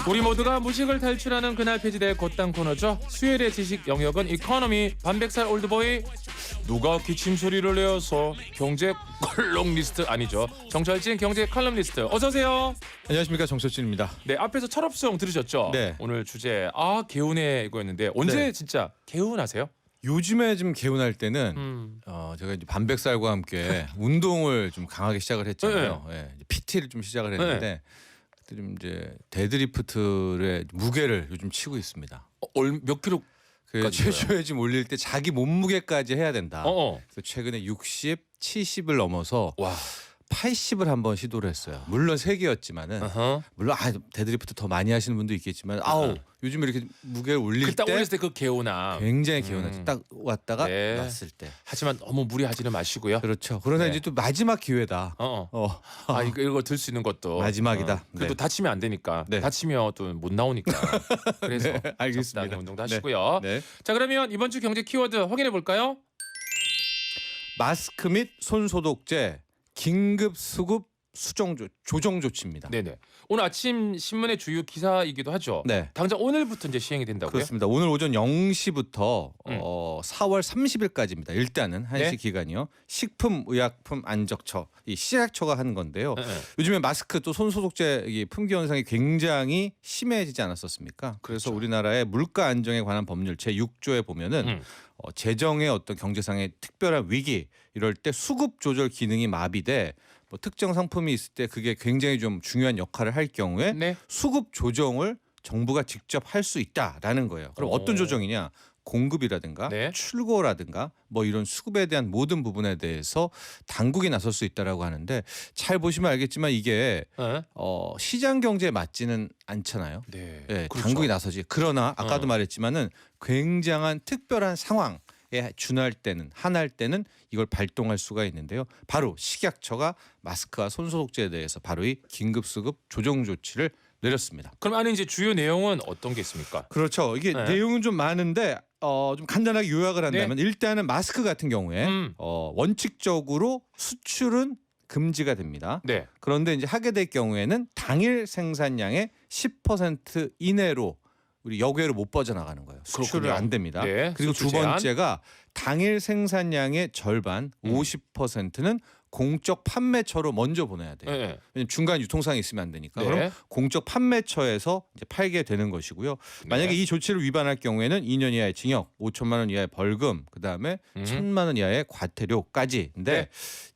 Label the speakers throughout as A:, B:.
A: 우리 모두가 무식을 탈출하는 그날 폐지될 곧땅 코너죠. 수요일의 지식 영역은 이코노미. 반백살 올드보이 누가 기침 소리를 내어서 경제 컬럼리스트 아니죠. 정철진 경제 컬럼리스트 어서 오세요.
B: 안녕하십니까, 정철진입니다.
A: 네, 앞에서 철없송 들으셨죠?
B: 네.
A: 오늘 주제 개운해 이거였는데 언제
B: 네.
A: 진짜 개운하세요?
B: 요즘에 좀 개운할 때는 제가 이제 반백살과 함께 운동을 좀 강하게 시작을 했잖아요. 예, 이제 PT를 좀 시작을 했는데 그때 좀 이제 데드리프트의 무게를 요즘 치고 있습니다.
A: 몇 킬로?
B: 그 최초에 좀 올릴 때 자기 몸무게까지 해야 된다. 그래서 최근에 60, 70을 넘어서
A: 와.
B: 80을 한번 시도를 했어요. 물론 3개였지만은 물론 데드리프트 더 많이 하시는 분도 있겠지만 요즘 이렇게 무게를 올릴
A: 딱
B: 때
A: 올렸을 때 그 개운함
B: 굉장히 개운하죠. 딱 왔다가
A: 네.
B: 놨을 때.
A: 하지만 너무 무리하지는 마시고요.
B: 그렇죠. 그러나
A: 네.
B: 이제 또 마지막 기회다.
A: 이거 들 수 있는 것도
B: 마지막이다.
A: 그래도
B: 네.
A: 다치면 안 되니까.
B: 네.
A: 다치면 또 못 나오니까. 그래서
B: 네, 알겠습니다.
A: 적당히 운동도 하시고요.
B: 네.
A: 자, 그러면 이번 주 경제 키워드 확인해 볼까요?
B: 마스크 및 손 소독제 긴급 수급 조정 조치입니다.
A: 네네. 오늘 아침 신문의 주요 기사이기도 하죠.
B: 네.
A: 당장 오늘부터 이제 시행이 된다고요?
B: 그렇습니다. 오늘 오전 0시부터 4월 30일까지입니다. 일단은 한시
A: 네?
B: 기간이요. 식품의약품 안정처, 이 식약처가 하는 건데요.
A: 네.
B: 요즘에 마스크 또 손 소독제 이 품귀 현상이 굉장히 심해지지 않았었습니까? 그래서
A: 그렇죠.
B: 우리나라의 물가 안정에 관한 법률 제6조에 보면은 재정의 어떤 경제상의 특별한 위기 이럴 때 수급 조절 기능이 마비돼 뭐 특정 상품이 있을 때 그게 굉장히 좀 중요한 역할을 할 경우에
A: 네.
B: 수급 조정을 정부가 직접 할 수 있다라는 거예요. 그럼 어떤 조정이냐? 공급이라든가
A: 네.
B: 출고라든가 뭐 이런 수급에 대한 모든 부분에 대해서 당국이 나설 수 있다라고 하는데 잘 보시면 알겠지만 이게
A: 네.
B: 시장 경제에 맞지는 않잖아요.
A: 네.
B: 예,
A: 그렇죠.
B: 당국이 나서지. 그러나 아까도 말했지만은 굉장한 특별한 상황에 한할 때는 이걸 발동할 수가 있는데요. 바로 식약처가 마스크와 손소독제에 대해서 바로 이 긴급 수급 조정 조치를 내렸습니다.
A: 그럼 안에 이제 주요 내용은 어떤 게 있습니까?
B: 그렇죠. 이게
A: 네.
B: 내용은 좀 많은데 좀 간단하게 요약을 한다면 일단은 마스크 같은 경우에 원칙적으로 수출은 금지가 됩니다.
A: 네.
B: 그런데 이제 하게 될 경우에는 당일 생산량의 10% 이내로 우리 여객으로 못 빠져나가는 거예요. 수출을
A: 그렇군요.
B: 안 됩니다.
A: 네,
B: 그리고
A: 수출
B: 두
A: 제한.
B: 번째가 당일 생산량의 절반 50%는 공적 판매처로 먼저 보내야 돼요.
A: 네.
B: 왜냐면 중간 유통상이 있으면 안 되니까.
A: 네.
B: 그럼 공적 판매처에서 이제 팔게 되는 것이고요. 만약에
A: 네.
B: 이 조치를 위반할 경우에는 2년 이하의 징역, 5천만 원 이하의 벌금, 그다음에 1,000만 원 이하의 과태료까지인데
A: 네.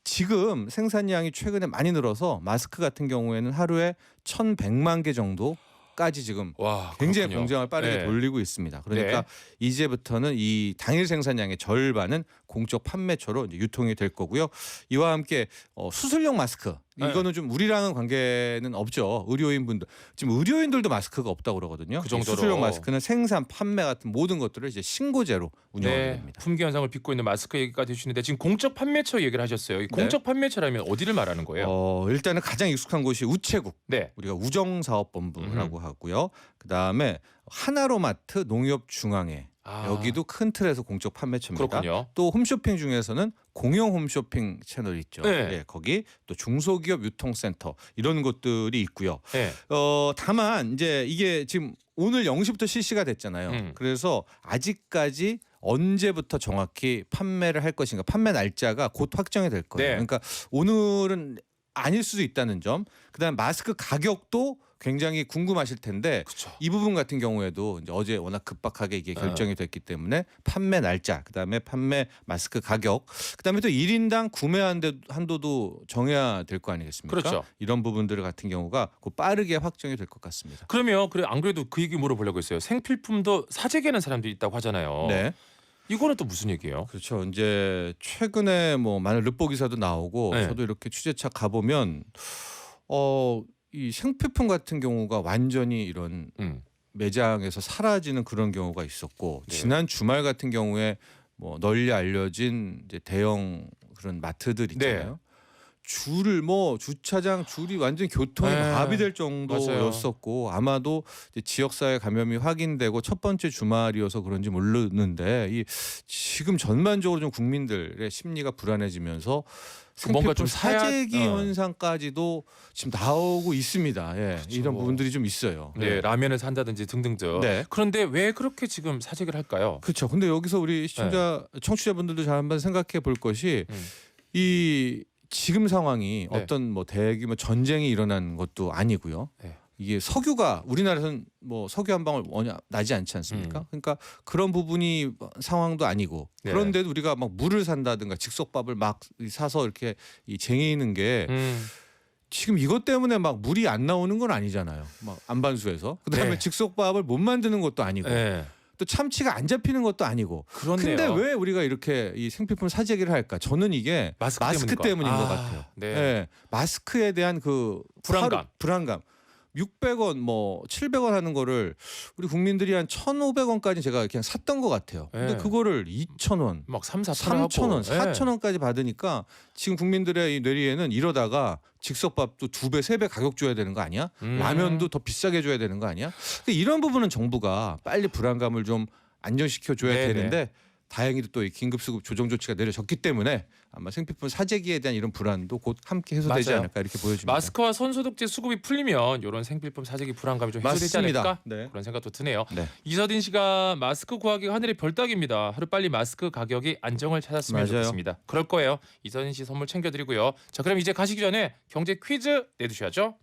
B: 지금 생산량이 최근에 많이 늘어서 마스크 같은 경우에는 하루에 1,100만 개 정도까지 지금
A: 와,
B: 굉장히
A: 그렇군요.
B: 공장을 빠르게
A: 네.
B: 돌리고 있습니다. 그러니까
A: 네.
B: 이제부터는 이 당일 생산량의 절반은 공적 판매처로 이제 유통이 될 거고요. 이와 함께 수술용 마스크 이거는 좀 우리랑은 관계는 없죠. 의료인분들 지금 의료인들도 마스크가 없다고 그러거든요.
A: 그 정도로.
B: 수술용 마스크는 생산, 판매 같은 모든 것들을 이제 신고제로 운영하게
A: 네.
B: 됩니다.
A: 품귀 현상을 빚고 있는 마스크 얘기까지 해주시는데 지금 공적 판매처 얘기를 하셨어요. 이 공적 판매처라면 어디를 말하는 거예요?
B: 일단은 가장 익숙한 곳이 우체국.
A: 네.
B: 우리가 우정사업본부라고 하고요. 그다음에 하나로마트 농협중앙회 여기도 큰 틀에서 공적 판매처입니다.
A: 그렇군요.
B: 또 홈쇼핑 중에서는 공영 홈쇼핑 채널 있죠.
A: 네.
B: 예, 거기 또 중소기업 유통센터 이런 곳들이 있고요.
A: 네.
B: 다만 이제 이게 지금 오늘 0시부터 실시가 됐잖아요. 그래서 아직까지 언제부터 정확히 판매를 할 것인가 판매 날짜가 곧 확정이 될 거예요.
A: 네.
B: 그러니까 오늘은 아닐 수도 있다는 점. 그다음 마스크 가격도 굉장히 궁금하실 텐데
A: 그쵸.
B: 이 부분 같은 경우에도 이제 어제 워낙 급박하게 이게 결정이 됐기 때문에 판매 날짜, 그다음에 판매 마스크 가격, 그다음에 또 1인당 구매 한도도 정해야 될 거 아니겠습니까?
A: 그렇죠.
B: 이런 부분들 같은 경우가 곧 빠르게 확정이 될 것 같습니다.
A: 그러면 안 그래도 그 얘기 물어보려고 했어요. 생필품도 사재기하는 사람들이 있다고 하잖아요.
B: 네.
A: 이거는 또 무슨 얘기예요?
B: 그렇죠. 이제 최근에 뭐 많은 르포 기사도 나오고
A: 네.
B: 저도 이렇게 취재차 가보면 이 생필품 같은 경우가 완전히 이런 매장에서 사라지는 그런 경우가 있었고
A: 네.
B: 지난 주말 같은 경우에 뭐 널리 알려진 이제 대형 그런 마트들 있잖아요. 줄을 주차장 줄이 완전 교통이
A: 네.
B: 마비될 정도였었고 아마도 이제 지역사회 감염이 확인되고 첫 번째 주말이어서 그런지 모르는데 지금 전반적으로 좀 국민들의 심리가 불안해지면서
A: 뭔가 좀
B: 사재기 현상까지도 지금 나오고 있습니다. 예,
A: 그렇죠.
B: 이런 부분들이 좀 있어요.
A: 네, 라면을 산다든지 등등등.
B: 네.
A: 그런데 왜 그렇게 지금 사재기를 할까요?
B: 그렇죠. 근데 여기서 우리 시청자, 청취자분들도 잘 한번 생각해 볼 것이 이 지금 상황이
A: 네.
B: 어떤 뭐 대규모 전쟁이 일어난 것도 아니고요.
A: 네.
B: 이게 석유가 우리나라에서는 뭐 석유 한 방울 워낙 나지 않지 않습니까? 그러니까 그런 부분이 상황도 아니고
A: 네.
B: 그런데도 우리가 막 물을 산다든가 즉석밥을 막 사서 이렇게 이 쟁이는 게 지금 이것 때문에 막 물이 안 나오는 건 아니잖아요. 막 안반수에서 그다음에
A: 네.
B: 즉석밥을 못 만드는 것도 아니고
A: 네.
B: 또 참치가 안 잡히는 것도 아니고.
A: 그렇네요.
B: 근데 왜 우리가 이렇게 이 생필품 사재기를 할까? 저는 이게 마스크 때문인 것 같아요.
A: 네.
B: 예, 마스크에 대한 그 불안감. 600원 뭐 700원 하는 거를 우리 국민들이 한 1,500원까지 제가 그냥 샀던 것 같아요. 근데
A: 네.
B: 그거를 2,000원,
A: 막 3, 4천
B: 3,000원, 4,000원까지 받으니까 지금 국민들의 이 뇌리에는 이러다가 즉석밥도 2배, 3배 가격 줘야 되는 거 아니야? 라면도 더 비싸게 줘야 되는 거 아니야? 근데 이런 부분은 정부가 빨리 불안감을 좀 안정시켜 줘야
A: 네네.
B: 되는데 다행히도 또 이 긴급수급 조정 조치가 내려졌기 때문에 아마 생필품 사재기에 대한 이런 불안도 곧 함께 해소되지
A: 맞아요.
B: 않을까 이렇게 보여집니다.
A: 마스크와 손소독제 수급이 풀리면 이런 생필품 사재기 불안감이 좀 해소되지
B: 맞습니다.
A: 않을까?
B: 네.
A: 그런 생각도 드네요.
B: 네.
A: 이서딘 씨가 마스크 구하기가 하늘의 별따기입니다. 하루빨리 마스크 가격이 안정을 찾았으면
B: 맞아요.
A: 좋겠습니다. 그럴 거예요. 이서딘 씨 선물 챙겨드리고요. 자, 그럼 이제 가시기 전에 경제 퀴즈 내두셔야죠.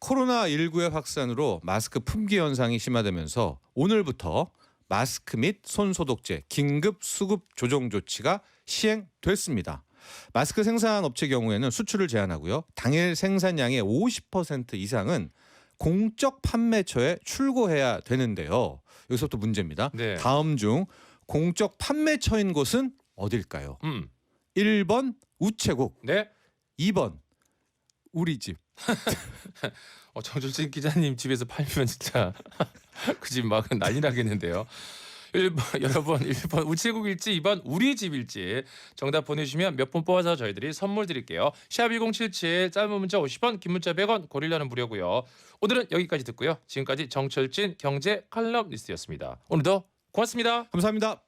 B: 코로나19의 확산으로 마스크 품귀 현상이 심화되면서 오늘부터 마스크 및 손소독제 긴급 수급 조정 조치가 시행됐습니다. 마스크 생산 업체 경우에는 수출을 제한하고요. 당일 생산량의 50% 이상은 공적 판매처에 출고해야 되는데요. 여기서부터 문제입니다.
A: 네.
B: 다음 중 공적 판매처인 곳은 어딜까요? 1번 우체국,
A: 네.
B: 2번 우리 집.
A: 정철진 기자님 집에서 팔면 진짜 그 집 막 난리 나겠는데요. 1번 여러분 1번 우체국일지 2번 우리 집일지 정답 보내주시면 몇 분 뽑아서 저희들이 선물 드릴게요. 샵 1077 짧은 문자 50원 긴 문자 100원 고릴라는 무료고요. 오늘은 여기까지 듣고요. 지금까지 정철진 경제 칼럼니스트였습니다. 오늘도 고맙습니다.
B: 감사합니다.